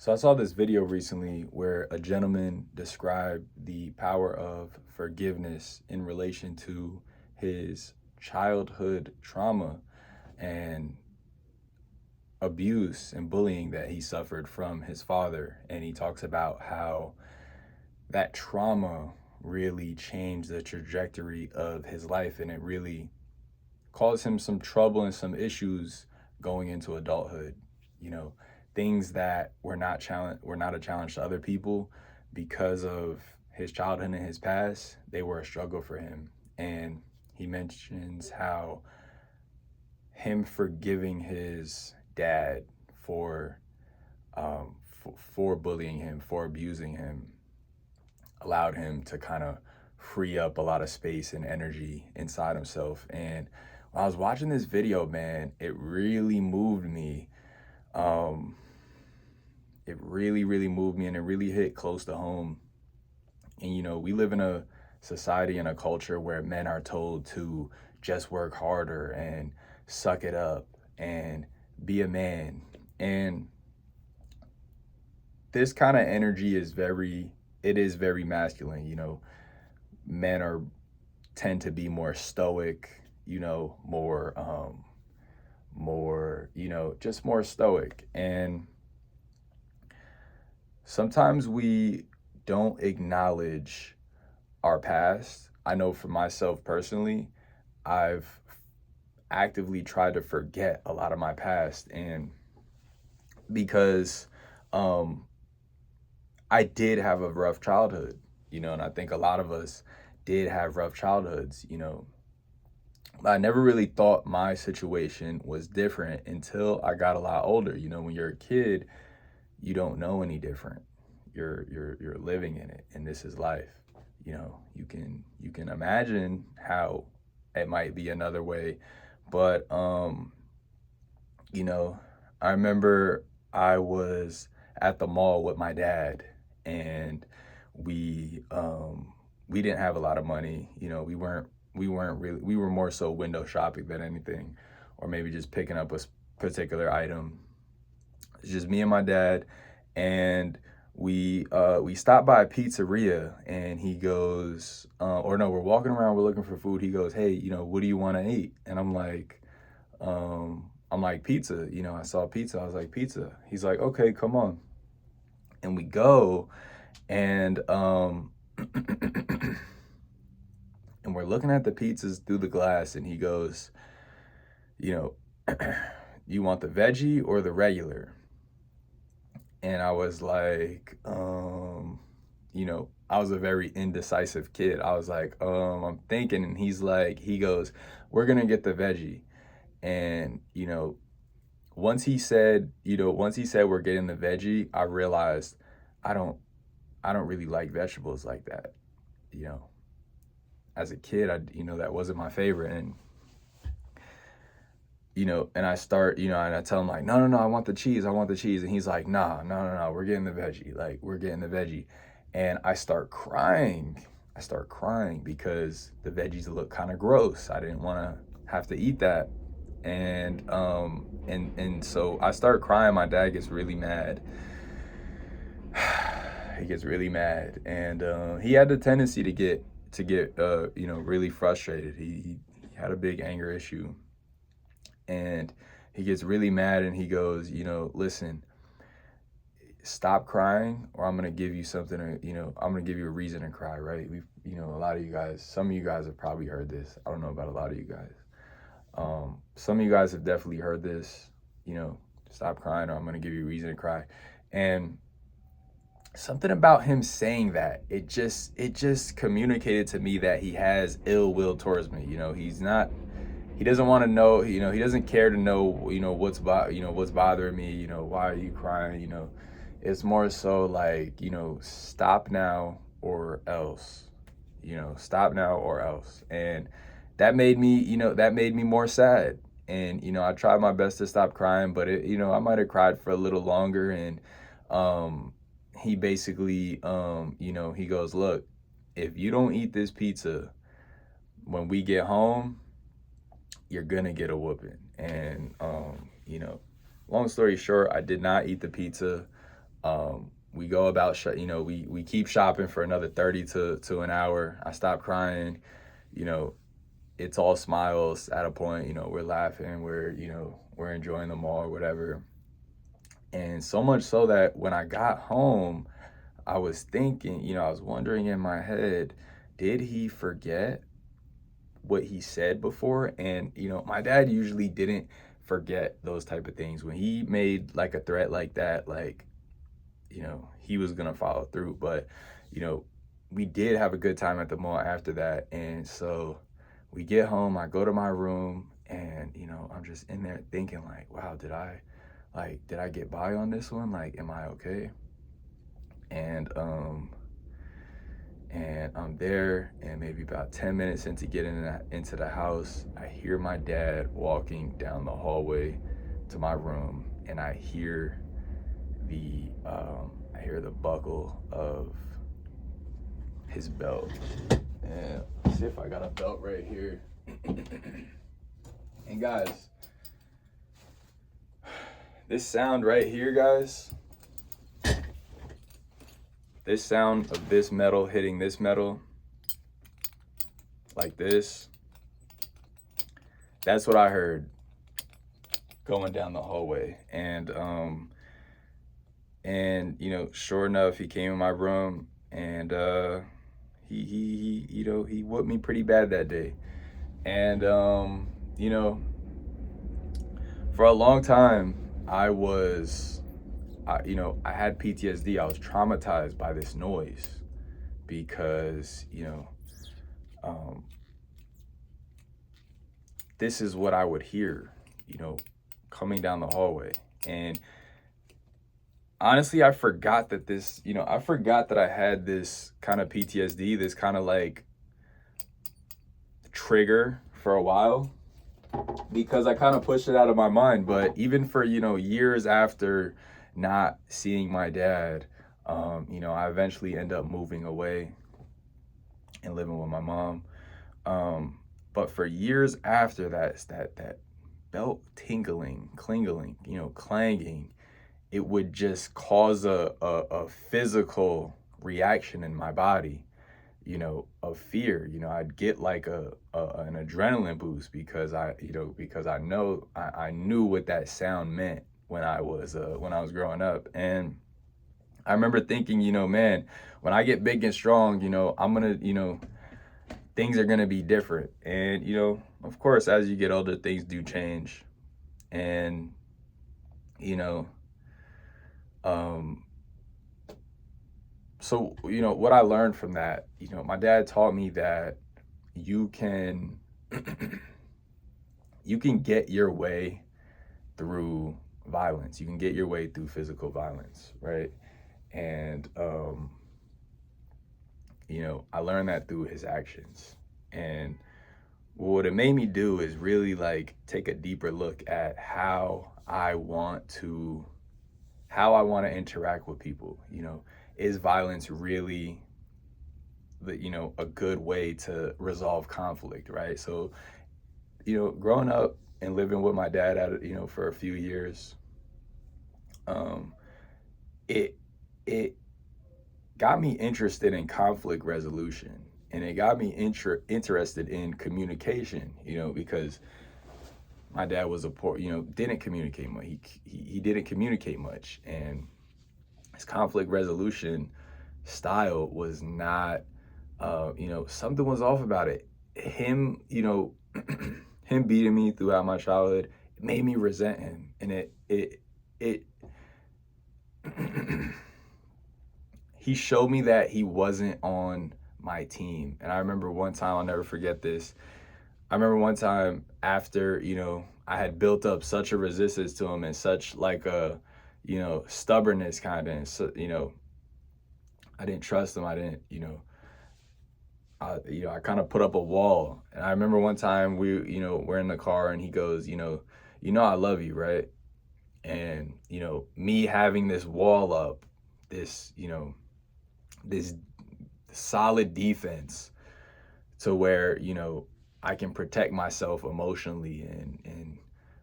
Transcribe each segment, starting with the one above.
So I saw this video recently where a gentleman described the power of forgiveness in relation to his childhood trauma and abuse and bullying that he suffered from his father. And he talks about how that trauma really changed the trajectory of his life, and it really caused him some trouble and some issues going into adulthood. You know, things that were not a challenge to other people because of his childhood and his past, they were a struggle for him. And he mentions how him forgiving his dad for for bullying him, for abusing him, allowed him to kind of free up a lot of space and energy inside himself. And when I was watching this video, man, it really moved me. Um, it really moved me, and it really hit close to home. And we live in a society and a culture where men are told to just work harder and suck it up and be a man. And this kind of energy is very masculine. Men are tend to be more stoic, more, just more stoic. And sometimes we don't acknowledge our past. I know for myself personally, I've actively tried to forget a lot of my past, and because um I did have a rough childhood, and I think a lot of us did have rough childhoods. I never really thought my situation was different until I got a lot older. When you're a kid, you don't know any different. You're living in it, and this is life. You can imagine how it might be another way, but you know, I remember I was at the mall with my dad, and we didn't have a lot of money. We were more so window shopping than anything, or maybe just picking up a particular item. It's just me and my dad, and we stopped by a pizzeria, and he goes, or no, we're walking around, we're looking for food. He goes, "Hey, what do you want to eat?" And I'm like, "Pizza." I saw pizza. I was like, "Pizza." He's like, "Okay, come on." And we go, and and we're looking at the pizzas through the glass, and he goes, you know, "You want the veggie or the regular?" And I was like, I was a very indecisive kid. I was like, I'm thinking, and he goes, "We're gonna get the veggie." And once he said we're getting the veggie, I realized I don't I don't really like vegetables like that. You know, as a kid, that wasn't my favorite. And and and I tell him like, "No, no, no, I want the cheese, I want the cheese." And he's like, "Nah, no, no, no, we're getting the veggie, like we're getting the veggie." And I start crying. I start crying because the veggies look kind of gross. I didn't want to have to eat that. And so I start crying. My dad gets really mad. He gets really mad, and he had the tendency to get really frustrated. He had a big anger issue, and he gets really mad, and he goes, "Listen, stop crying, or I'm gonna give you something to, I'm gonna give you a reason to cry." Right? A lot of you guys, some of you guys have probably heard this. I don't know about a lot of you guys. Some of you guys have definitely heard this. you know Stop crying, or I'm gonna give you a reason to cry. And something about him saying that, it just communicated to me that he has ill will towards me. He doesn't want to know. He doesn't care to know, what's bothering me. Why are you crying? It's more so like, stop now or else. Stop now or else. And that made me more sad. And I tried my best to stop crying, but I might have cried for a little longer. And um he basically, he goes, "Look, if you don't eat this pizza when we get home, you're gonna get a whooping." And long story short, I did not eat the pizza. We go about, we keep shopping for another 30 to an hour. I stop crying, you know, it's all smiles at a point, we're laughing, we're enjoying the mall or whatever. And so much so that when I got home, I was thinking, I was wondering in my head, did he forget what he said before? And, my dad usually didn't forget those type of things. When he made like a threat like that, like, he was gonna follow through. But, we did have a good time at the mall after that. And so we get home, I go to my room, and, I'm just in there thinking like, wow, did I get by on this one? Like, am I okay? And I'm there, and maybe about 10 minutes into getting into the house, I hear my dad walking down the hallway to my room, and I hear the buckle of his belt. And let's see if I got a belt right here. And guys, this sound right here, guys, this sound of this metal hitting this metal, like this, that's what I heard going down the hallway. And sure enough, he came in my room, and he whooped me pretty bad that day. And for a long time, I had PTSD. I was traumatized by this noise because, this is what I would hear, coming down the hallway. And honestly, I forgot that I had this kind of PTSD, this kind of like trigger for a while, because I kind of pushed it out of my mind. But even for, years after not seeing my dad, I eventually end up moving away and living with my mom. But for years after that belt tingling, klingling, clanging, it would just cause a physical reaction in my body, of fear. I'd get like an adrenaline boost because I knew what that sound meant when I was growing up. And I remember thinking, man, when I get big and strong, I'm gonna, things are gonna be different. And of course, as you get older, things do change. And so what I learned from that, my dad taught me that you can you can get your way through violence. You can get your way through physical violence, right? And I learned that through his actions. And what it made me do is really like take a deeper look at how I want to interact with people. Is violence really a good way to resolve conflict, right? So, growing up and living with my dad for a few years, it got me interested in conflict resolution, and it got me interested in communication, because my dad was didn't communicate much. He didn't communicate much, and his conflict resolution style was not, something was off about it. Him, him beating me throughout my childhood, it made me resent him, and it he showed me that he wasn't on my team. And I remember one time, I'll never forget this. I remember one time after, I had built up such a resistance to him and such like a, stubbornness kind of, and so, I didn't trust him. I didn't, I kind of put up a wall. And I remember one time we're in the car, and he goes, I love you, right? And, me having this wall up, this, this solid defense to where, I can protect myself emotionally and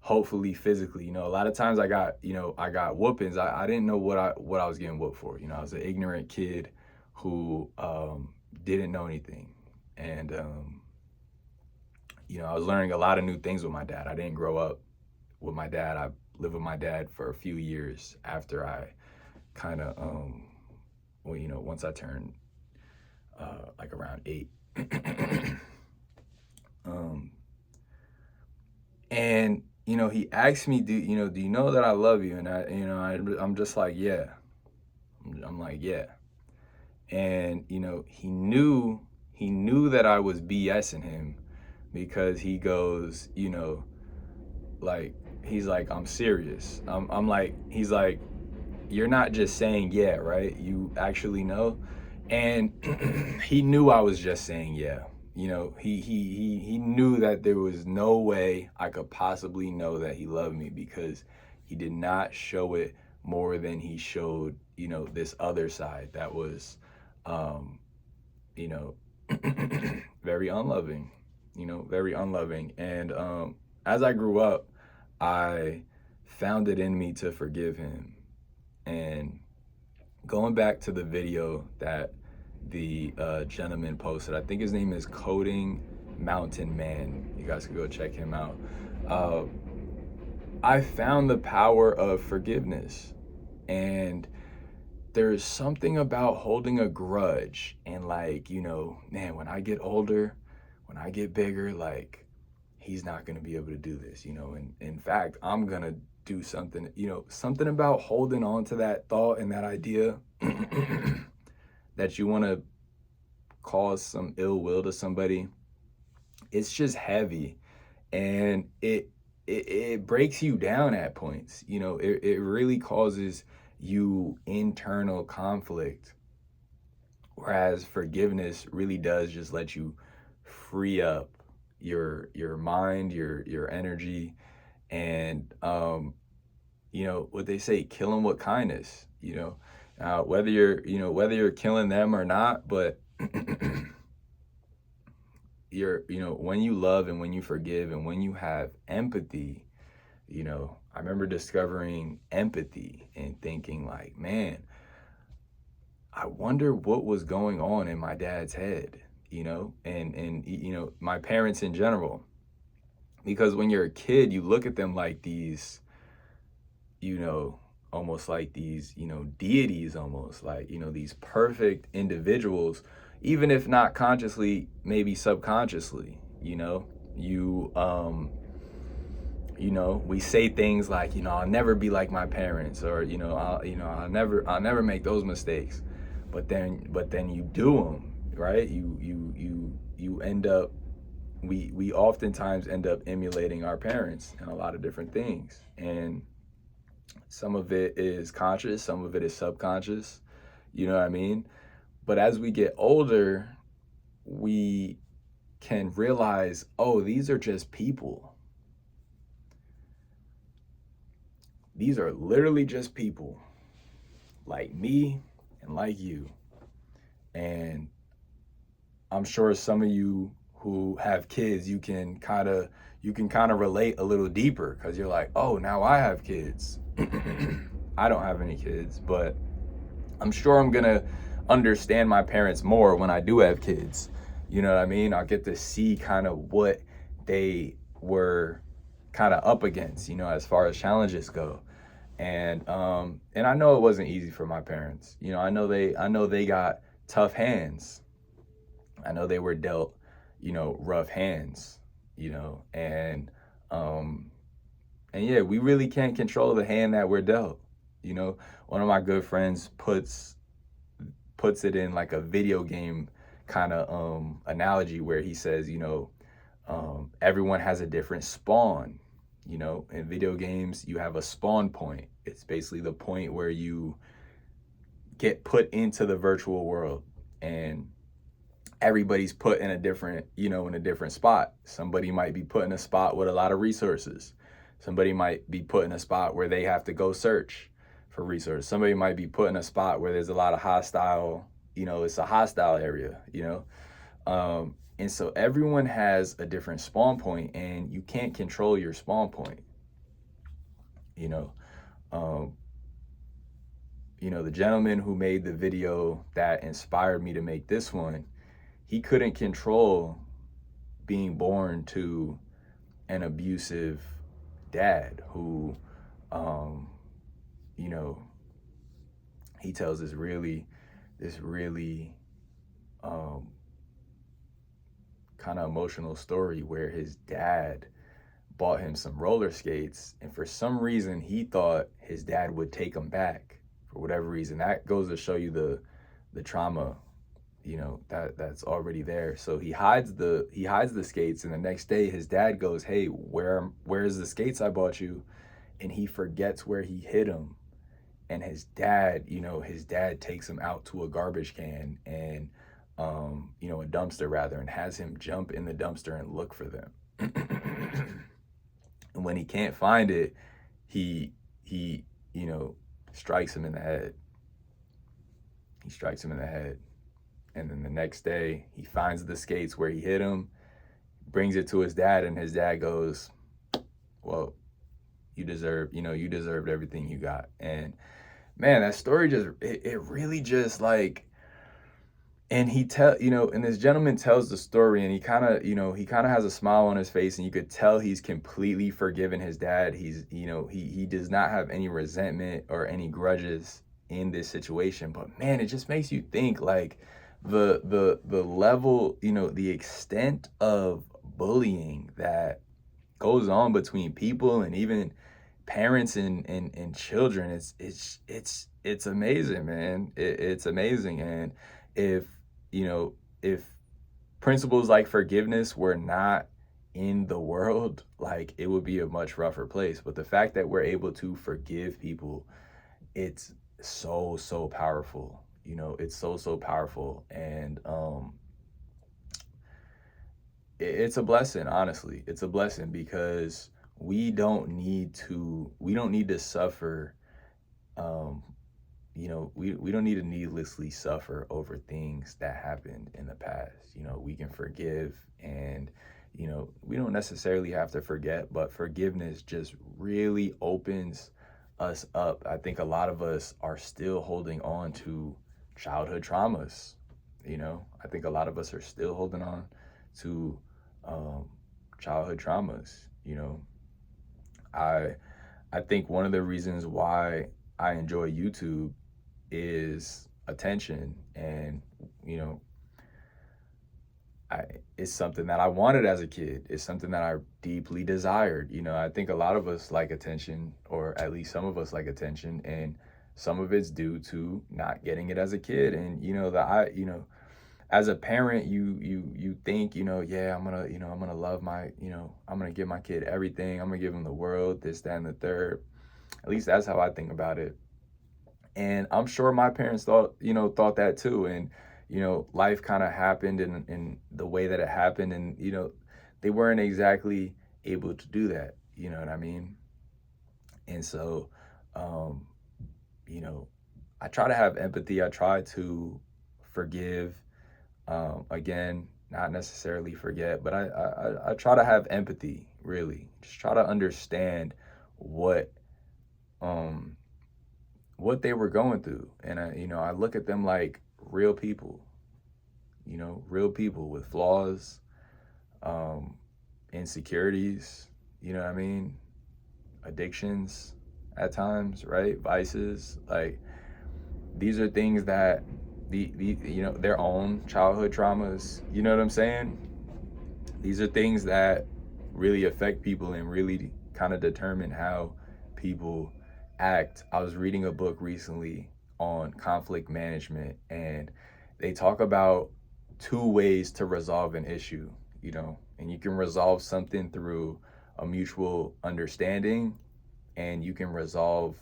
hopefully physically. A lot of times I got whoopings. I didn't know what I was getting whooped for. I was an ignorant kid who didn't know anything. And I was learning a lot of new things with my dad. I didn't grow up with my dad. I lived with my dad for a few years after I kind of once I turned like around 8. And he asked me, do you know that I love you? And I'm just like, yeah. I'm like, yeah. And he knew that I was BSing him, because he goes, like, he's like, I'm serious. I'm like, he's like, you're not just saying yeah, right? You actually know. And he knew I was just saying yeah. He knew that there was no way I could possibly know that he loved me, because he did not show it more than he showed, this other side that was, you know, very unloving, very unloving. And as I grew up, I found it in me to forgive him. And going back to the video that the gentleman posted, I think his name is Coding Mountain Man. You guys can go check him out. I found the power of forgiveness. And there's something about holding a grudge and, like, man, when I get older, when I get bigger, like, he's not going to be able to do this, and in fact, I'm going to do something, something about holding on to that thought and that idea that you want to cause some ill will to somebody. It's just heavy, and it breaks you down at points. It really causes you internal conflict, whereas forgiveness really does just let you free up your mind, your energy. And what they say, kill them with kindness. Whether you're killing them or not, but when you love and when you forgive and when you have empathy, I remember discovering empathy and thinking, like, man, I wonder what was going on in my dad's head, and my parents in general. Because when you're a kid, you look at them like these, almost like these, deities, almost like, these perfect individuals, even if not consciously, maybe subconsciously. We say things like, I'll never be like my parents, or I'll never make those mistakes. But then you do them, right? You end up, we oftentimes end up emulating our parents in a lot of different things. And some of it is conscious, some of it is subconscious, you know what I mean? But as we get older, we can realize, oh, these are just people. These are literally just people, like me and like you. And I'm sure some of you who have kids, you can kind of relate a little deeper, because you're like, oh, now I have kids. I don't have any kids, but I'm sure I'm gonna understand my parents more when I do have kids. You know what I mean? I'll get to see kind of what they were kind of up against, as far as challenges go. And I know it wasn't easy for my parents. I know they got tough hands. I know they were dealt, rough hands, and yeah, we really can't control the hand that we're dealt. One of my good friends puts it in like a video game kind of analogy, where he says, everyone has a different spawn. In video games, you have a spawn point. It's basically the point where you get put into the virtual world, and everybody's put in a different, in a different spot. Somebody might be put in a spot with a lot of resources. Somebody might be put in a spot where they have to go search for resources. Somebody might be put in a spot where there's a lot of hostile, it's a hostile area, and so everyone has a different spawn point, and you can't control your spawn point. you know. Um, the gentleman who made the video that inspired me to make this one, he couldn't control being born to an abusive dad who, um, you know, he tells this really um, kind of emotional story where his dad bought him some roller skates, and for some reason he thought his dad would take him back for whatever reason. That goes to show you the trauma, that's already there. So he hides the skates, and the next day his dad goes, "Hey, where's the skates I bought you?" And he forgets where he hid them. And his dad takes him out to a garbage can and a dumpster rather, and has him jump in the dumpster and look for them. And when he can't find it, he strikes him in the head. He strikes him in the head. And then the next day, he finds the skates where he hid them, brings it to his dad, and his dad goes, "Well, you deserved everything you got." And man, that story it really just like, and and this gentleman tells the story, and he kind of has a smile on his face, and you could tell he's completely forgiven his dad. He does not have any resentment or any grudges in this situation. But man, it just makes you think, like, the level, the extent of bullying that goes on between people, and even parents and children. It's amazing, man. It's amazing. And if if principles like forgiveness were not in the world, like, it would be a much rougher place. But the fact that we're able to forgive people, it's so powerful. It's so powerful. And it's a blessing, honestly. It's a blessing because we don't need to suffer. um we don't need to needlessly suffer over things that happened in the past. We can forgive, and we don't necessarily have to forget, but forgiveness just really opens us up. I think a lot of us are still holding on to childhood traumas. I think a lot of us are still holding on to um, childhood traumas. I I think one of the reasons why I enjoy YouTube is attention. And you know I it's something that I wanted as a kid. It's something that I deeply desired. I think a lot of us like attention, or at least some of us like attention, and some of it's due to not getting it as a kid. And as a parent, you think, yeah, I'm gonna love my, I'm gonna give my kid everything. I'm gonna give him the world, this, that, and the third. At least that's how I think about it. And I'm sure my parents thought that too. And life kind of happened in the way that it happened, and they weren't exactly able to do that. You know what I mean? And so, um, you know, I try to have empathy. I try to forgive. Again, not necessarily forget, but I try to have empathy. Really, just try to understand what um what they were going through. And I look at them like real people, real people with flaws, um, insecurities, you know what I mean? Addictions at times, right? Vices. Like, these are things that their own childhood traumas, you know what I'm saying? These are things that really affect people and really kind of determine how people act. I was reading a book recently on conflict management, and they talk about two ways to resolve an issue, and you can resolve something through a mutual understanding, and you can resolve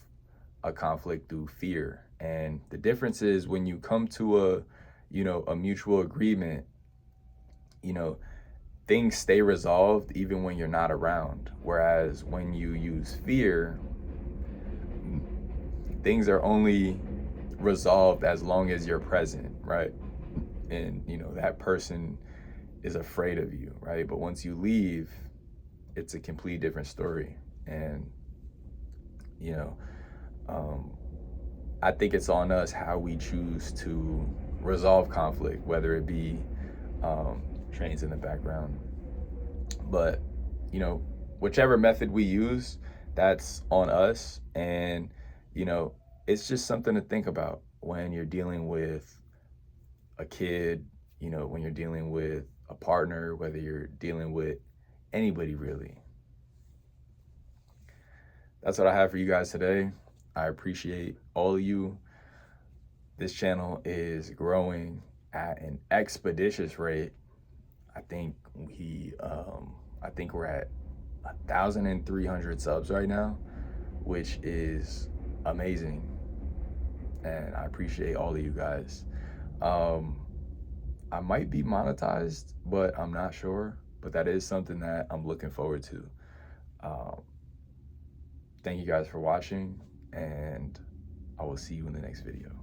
a conflict through fear. And the difference is, when you come to a mutual agreement, you know, things stay resolved even when you're not around. Whereas when you use fear, things are only resolved as long as you're present, right? And that person is afraid of you, right? But once you leave, it's a complete different story. And You know, um, I think it's on us how we choose to resolve conflict, whether it be trains in the background. But, you know, whichever method we use, that's on us. And, you know, it's just something to think about when you're dealing with a kid, you know, when you're dealing with a partner, whether you're dealing with anybody really. That's what I have for you guys today. I appreciate all of you. This channel is growing at an expeditious rate. I think I think we're at 1,300 subs right now, which is amazing, and I appreciate all of you guys. Um, I might be monetized, but I'm not sure. But that is something that I'm looking forward to. Um, Thank you guys for watching, and I will see you in the next video.